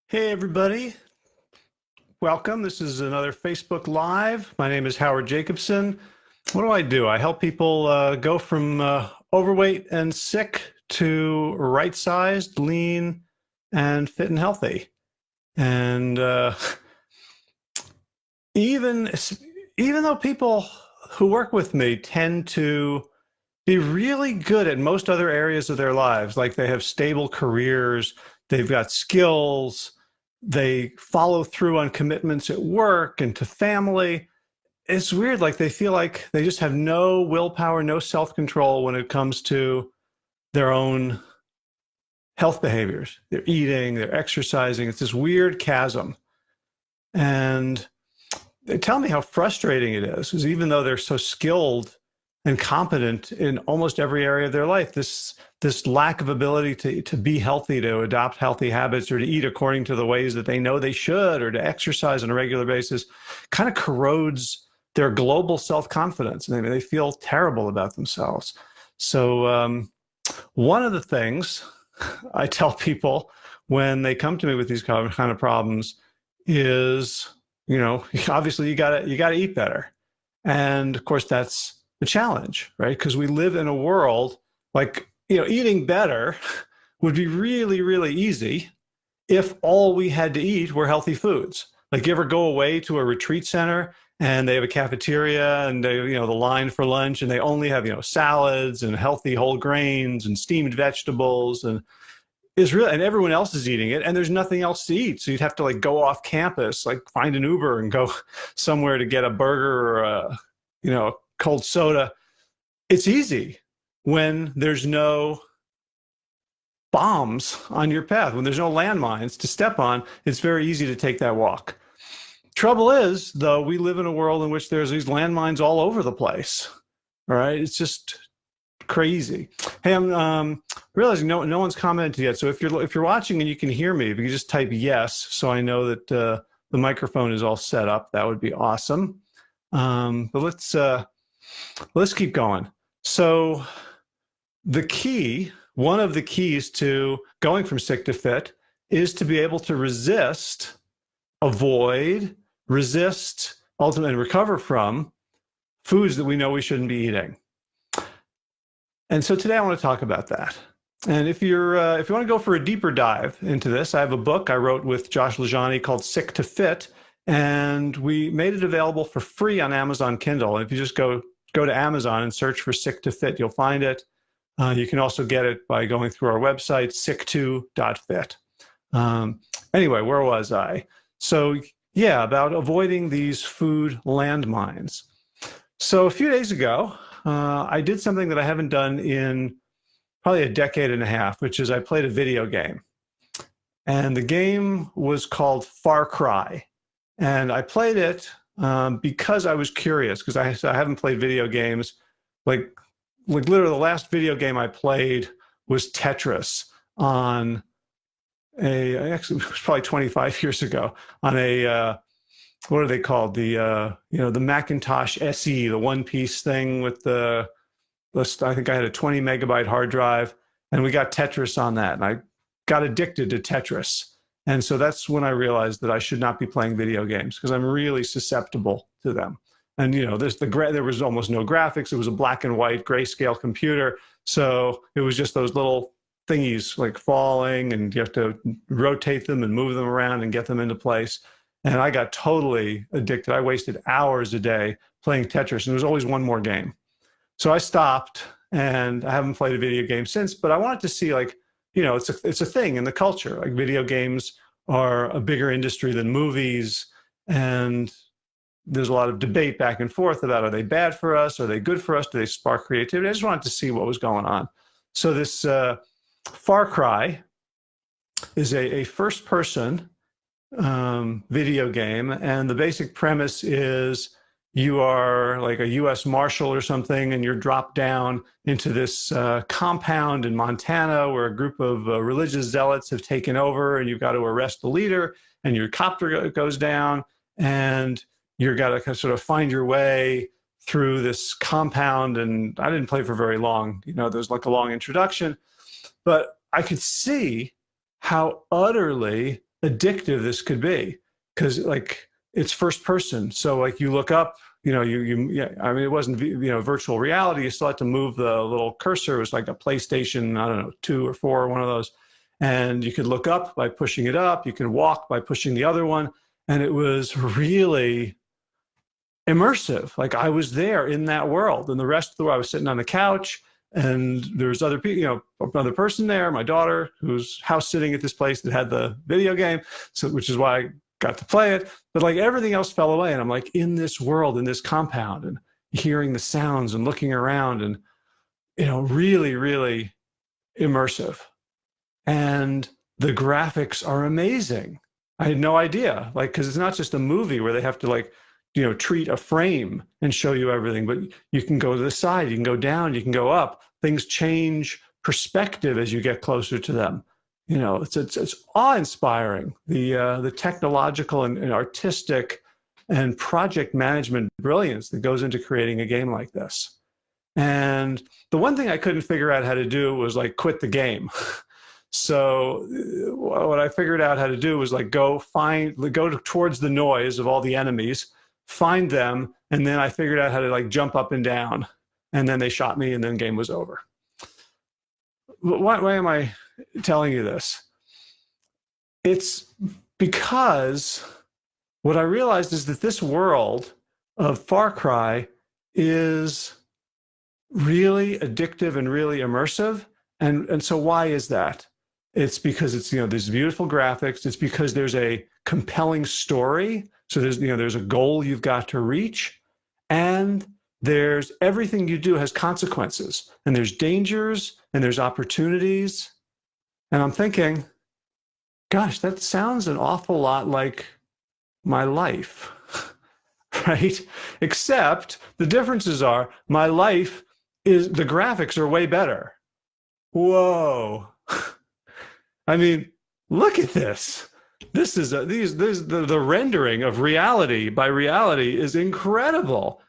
Hey, everybody. Welcome. This is another Facebook Live. My name is Howard Jacobson. What do? I help people go from overweight and sick to right-sized, lean, and fit and healthy. And even even though people who work with me tend to be really good at most other areas of their lives, like they have stable careers, they've got skills, they follow through on commitments at work and to family. It's weird, like they feel like they just have no willpower, no self-control when it comes to their own health behaviors. They're eating, they're exercising. It's this weird chasm. And they tell me how frustrating it is, because even though they're so skilled and competent in almost every area of their life, this lack of ability to be healthy, to adopt healthy habits, or to eat according to the ways that they know they should, or to exercise on a regular basis, kind of corrodes their global self-confidence. I mean, they feel terrible about themselves. So one of the things I tell people when they come to me with these kind of problems is, obviously you gotta eat better. And of course that's the challenge, right? Because we live in a world like, eating better would be really, really easy if all we had to eat were healthy foods. Like, you ever go away to a retreat center and they have a cafeteria and they, the line for lunch, and they only have, salads and healthy whole grains and steamed vegetables, and and everyone else is eating it, and there's nothing else to eat. So you'd have to like go off campus, like find an Uber and go somewhere to get a burger or a cold soda. It's easy when there's no bombs on your path, when there's no landmines to step on. It's very easy to take that walk. Trouble is, though, we live in a world in which there's these landmines all over the place. All right, it's just crazy. Hey, I'm realizing no one's commented yet. So if you're watching and you can hear me, if you can just type yes, so I know that the microphone is all set up, that would be awesome. But let's keep going. So one of the keys to going from sick to fit is to be able to avoid, ultimately recover from foods that we know we shouldn't be eating. And so today I want to talk about that. And if you want to go for a deeper dive into this, I have a book I wrote with Josh LaJaunie called Sick to Fit, and we made it available for free on Amazon Kindle. And if you just go to Amazon and search for Sick to Fit, you'll find it. You can also get it by going through our website, sick2.fit. Anyway, where was I? So yeah, about avoiding these food landmines. So a few days ago, I did something that I haven't done in probably a decade and a half, which is I played a video game. And the game was called Far Cry. And I played it because I was curious, because I haven't played video games. Like literally the last video game I played was Tetris on actually it was probably 25 years ago, on a, what are they called? The Macintosh SE, the one-piece thing with I think I had a 20 megabyte hard drive, and we got Tetris on that. And I got addicted to Tetris. And so that's when I realized that I should not be playing video games, because I'm really susceptible to them. And there was almost no graphics. It was a black and white grayscale computer. So it was just those little thingies like falling, and you have to rotate them and move them around and get them into place. And I got totally addicted. I wasted hours a day playing Tetris, and there was always one more game. So I stopped, and I haven't played a video game since, but I wanted to see, it's a thing in the culture. Like, video games are a bigger industry than movies, and there's a lot of debate back and forth about, are they bad for us? Are they good for us? Do they spark creativity? I just wanted to see what was going on. So this Far Cry is a first-person video game, and the basic premise is you are like a U.S. Marshal or something, and you're dropped down into this compound in Montana where a group of religious zealots have taken over, and you've got to arrest the leader, and your copter goes down, and you've got to sort of find your way through this compound. And I didn't play for very long. There's like a long introduction, but I could see how utterly addictive this could be, because like it's first person. So like you look up, yeah, I mean, it wasn't, virtual reality. You still had to move the little cursor. It was like a PlayStation, I don't know, 2 or 4, one of those. And you could look up by pushing it up. You could walk by pushing the other one. And it was really immersive. Like I was there in that world. And the rest of the world, I was sitting on the couch, and there was other people, another person there, my daughter, who's house sitting at this place that had the video game, so which is why I got to play it. But like everything else fell away, and I'm like in this world, in this compound, and hearing the sounds and looking around, and really, really immersive. And the graphics are amazing. I had no idea, like, because it's not just a movie where they have to like treat a frame and show you everything, but you can go to the side, you can go down, you can go up. Things change perspective as you get closer to them. It's awe-inspiring, the technological and artistic and project management brilliance that goes into creating a game like this. And the one thing I couldn't figure out how to do was like quit the game. So what I figured out how to do was like go towards the noise of all the enemies, find them, and then I figured out how to like jump up and down, and then they shot me, and then game was over. Why am I telling you this? It's because what I realized is that this world of Far Cry is really addictive and really immersive. And so why is that? It's because it's, there's beautiful graphics. It's because there's a compelling story. So there's a goal you've got to reach, and there's everything you do has consequences, and there's dangers, and there's opportunities. And I'm thinking, gosh, that sounds an awful lot like my life, right? Except the differences are my life is, the graphics are way better. Whoa. I mean, look at this. This is the rendering of reality by reality is incredible.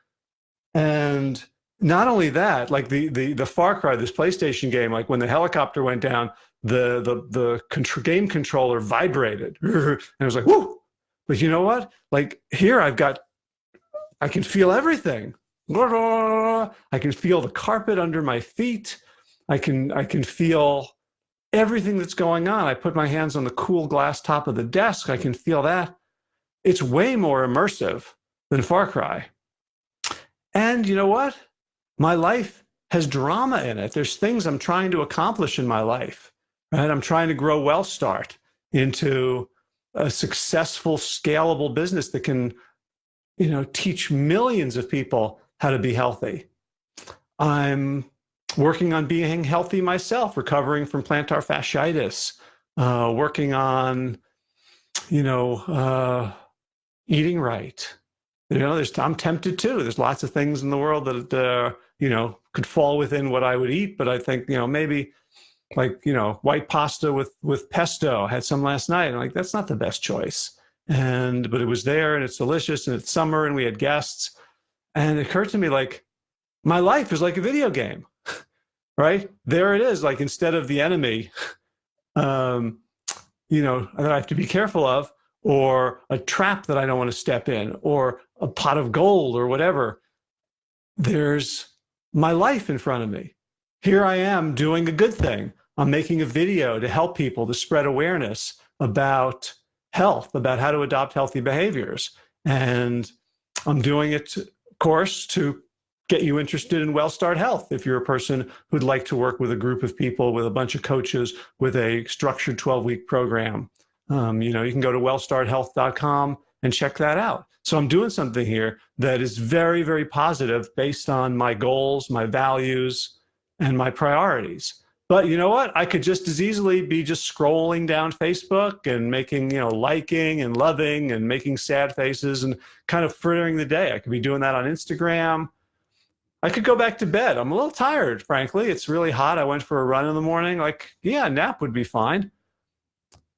And not only that, like the Far Cry, this PlayStation game, like when the helicopter went down, the game controller vibrated, and it was like, whoo. But you know what? Like here, I can feel everything. I can feel the carpet under my feet. I can feel everything that's going on. I put my hands on the cool glass top of the desk. I can feel that. It's way more immersive than Far Cry. And you know what? My life has drama in it. There's things I'm trying to accomplish in my life, right? I'm trying to grow WellStart into a successful, scalable business that can, teach millions of people how to be healthy. I'm working on being healthy myself, recovering from plantar fasciitis, working on, eating right. I'm tempted too. There's lots of things in the world that, could fall within what I would eat. But I think, maybe like, white pasta with pesto. I had some last night. And like, that's not the best choice. But it was there, and it's delicious, and it's summer, and we had guests. And it occurred to me, like, my life is like a video game, right? There it is. Like, instead of the enemy, that I have to be careful of, or a trap that I don't want to step in, or a pot of gold, or whatever, there's my life in front of me. Here I am doing a good thing. I'm making a video to help people, to spread awareness about health, about how to adopt healthy behaviors. And I'm doing it, of course, to get you interested in WellStart Health. If you're a person who'd like to work with a group of people, with a bunch of coaches, with a structured 12-week program, you can go to wellstarthealth.com and check that out. So I'm doing something here that is very, very positive based on my goals, my values, and my priorities. But you know what? I could just as easily be just scrolling down Facebook and making, liking and loving and making sad faces and kind of frittering the day. I could be doing that on Instagram. I could go back to bed. I'm a little tired, frankly. It's really hot. I went for a run in the morning. Like, yeah, a nap would be fine.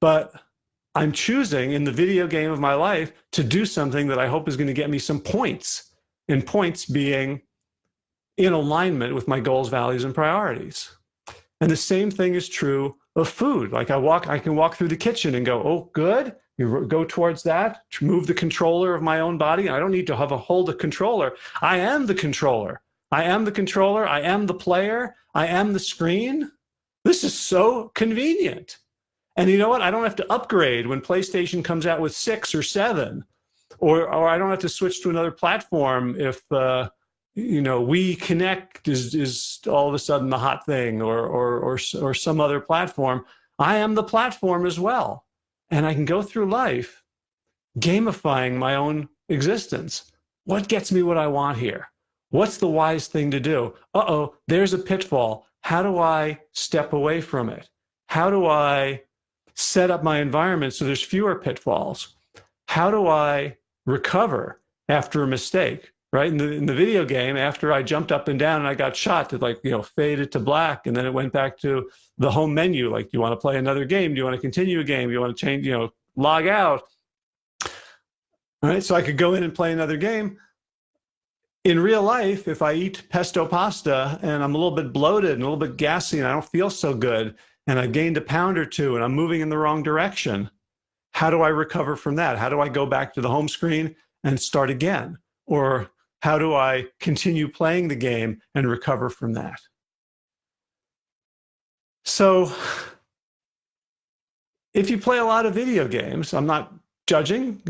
But I'm choosing in the video game of my life to do something that I hope is going to get me some points, and points being in alignment with my goals, values, and priorities. And the same thing is true of food. Like I can walk through the kitchen and go, oh, good. You go towards that, move the controller of my own body. I don't need to have a hold a controller. I am the controller. I am the controller. I am the player. I am the screen. This is so convenient. And you know what? I don't have to upgrade when PlayStation comes out with 6 or 7, or I don't have to switch to another platform if Wii Connect is all of a sudden the hot thing, or some other platform. I am the platform as well, and I can go through life gamifying my own existence. What gets me what I want here? What's the wise thing to do? Uh-oh, there's a pitfall. How do I step away from it? How do I set up my environment so there's fewer pitfalls? How do I recover after a mistake? Right? In the video game, after I jumped up and down and I got shot, it faded to black, and then it went back to the home menu. Like, do you want to play another game? Do you want to continue a game? Do you want to change, log out? All right, so I could go in and play another game. In real life, if I eat pesto pasta and I'm a little bit bloated and a little bit gassy and I don't feel so good, and I gained a pound or two and I'm moving in the wrong direction, how do I recover from that? How do I go back to the home screen and start again? Or how do I continue playing the game and recover from that? So if you play a lot of video games, I'm not judging,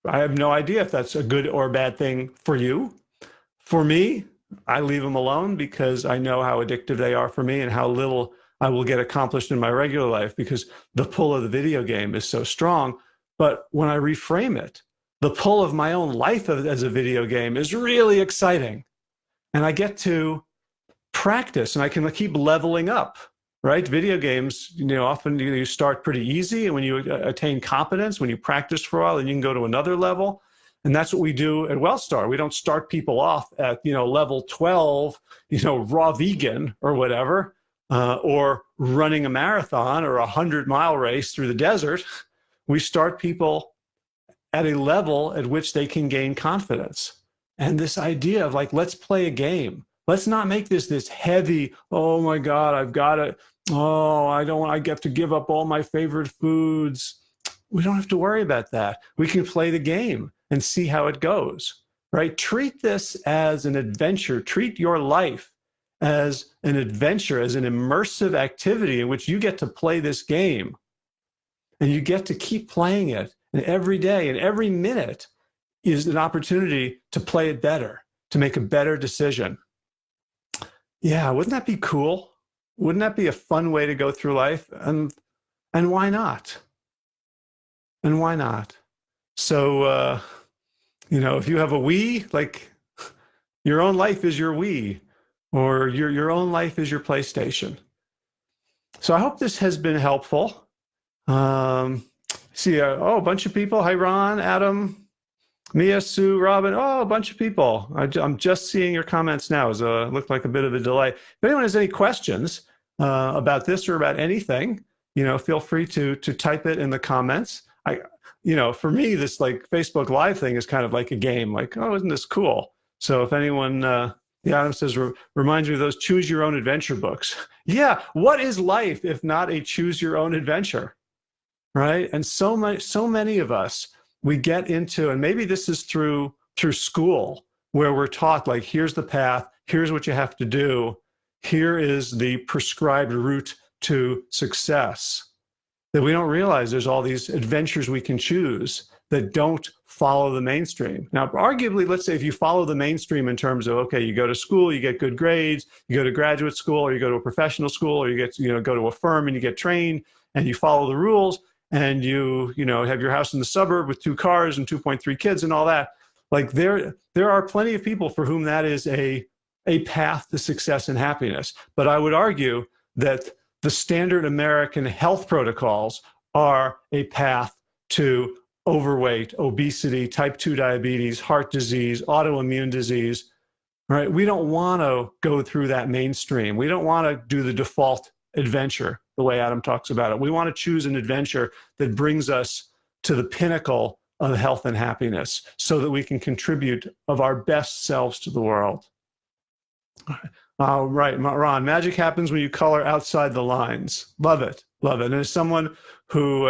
I have no idea if that's a good or bad thing for you. For me, I leave them alone because I know how addictive they are for me and how little I will get accomplished in my regular life because the pull of the video game is so strong. But when I reframe it, the pull of my own life as a video game is really exciting. And I get to practice and I can keep leveling up, right? Video games, often you start pretty easy, and when you attain competence, when you practice for a while, then you can go to another level. And that's what we do at WellStar. We don't start people off at, level 12, raw vegan or whatever, or running a marathon or a 100-mile race through the desert. We start people at a level at which they can gain confidence. And this idea of let's play a game. Let's not make this heavy, oh my God, I've got to, I have to give up all my favorite foods. We don't have to worry about that. We can play the game and see how it goes, right? Treat this as an adventure. Treat your life as an adventure, as an immersive activity in which you get to play this game. And you get to keep playing it. And every day and every minute is an opportunity to play it better, to make a better decision. Yeah, wouldn't that be cool? Wouldn't that be a fun way to go through life? And why not? And why not? So, if you have a Wii, your own life is your Wii, or your own life is your PlayStation. So I hope this has been helpful. See, a bunch of people. Hi, Ron, Adam, Mia, Sue, Robin. Oh, a bunch of people. I'm just seeing your comments now. It looked like a bit of a delay. If anyone has any questions about this or about anything, feel free to type it in the comments. For me, this Facebook Live thing is kind of like a game. Isn't this cool? So if anyone, Adam says, reminds me of those choose your own adventure books. Yeah, what is life if not a choose your own adventure, right? And so many of us, we get into, and maybe this is through school, where we're taught here's the path, here's what you have to do, here is the prescribed route to success, that we don't realize there's all these adventures we can choose that don't follow the mainstream. Now, arguably, let's say if you follow the mainstream in terms of, okay, you go to school, you get good grades, you go to graduate school, or you go to a professional school, or you get, go to a firm and you get trained and you follow the rules, and you have your house in the suburb with 2 cars and 2.3 kids and all that. There are plenty of people for whom that is a path to success and happiness. But I would argue that the standard American health protocols are a path to overweight, obesity, type 2 diabetes, heart disease, autoimmune disease, right? We don't want to go through that mainstream. We don't want to do the default adventure the way Adam talks about it. We want to choose an adventure that brings us to the pinnacle of health and happiness so that we can contribute of our best selves to the world. All right. Oh, right, Ron. Magic happens when you color outside the lines. Love it, love it. And as someone who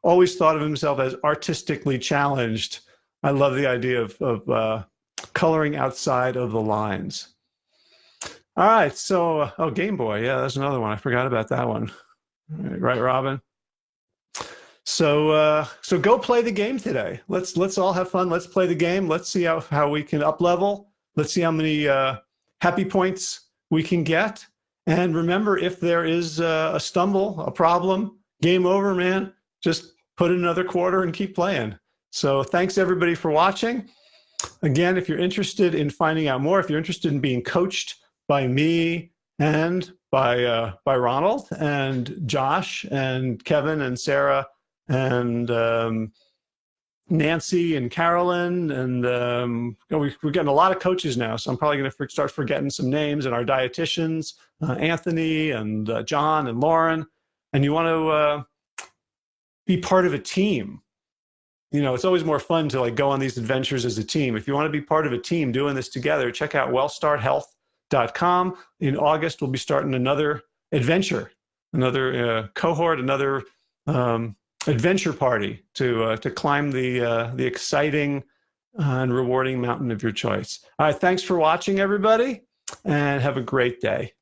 always thought of himself as artistically challenged, I love the idea of coloring outside of the lines. All right, so oh, Game Boy, yeah, that's another one. I forgot about that one. Right, Robin? So go play the game today. Let's all have fun. Let's play the game. Let's see how we can up level. Let's see how many happy points we can get. And remember, if there is a stumble, a problem, game over, man. Just put in another quarter and keep playing. So thanks everybody for watching. Again, if you're interested in finding out more, if you're interested in being coached by me and by Ronald and Josh and Kevin and Sarah and Nancy and Carolyn, and we're getting a lot of coaches now, so I'm probably going to start forgetting some names, and our dietitians, Anthony and John and Lauren, and you want to be part of a team. You know, it's always more fun to like go on these adventures as a team. If you want to be part of a team doing this together, check out wellstarthealth.com. In August, we'll be starting another adventure, another cohort, another adventure party to climb the exciting and rewarding mountain of your choice. All right, thanks for watching, everybody, and have a great day.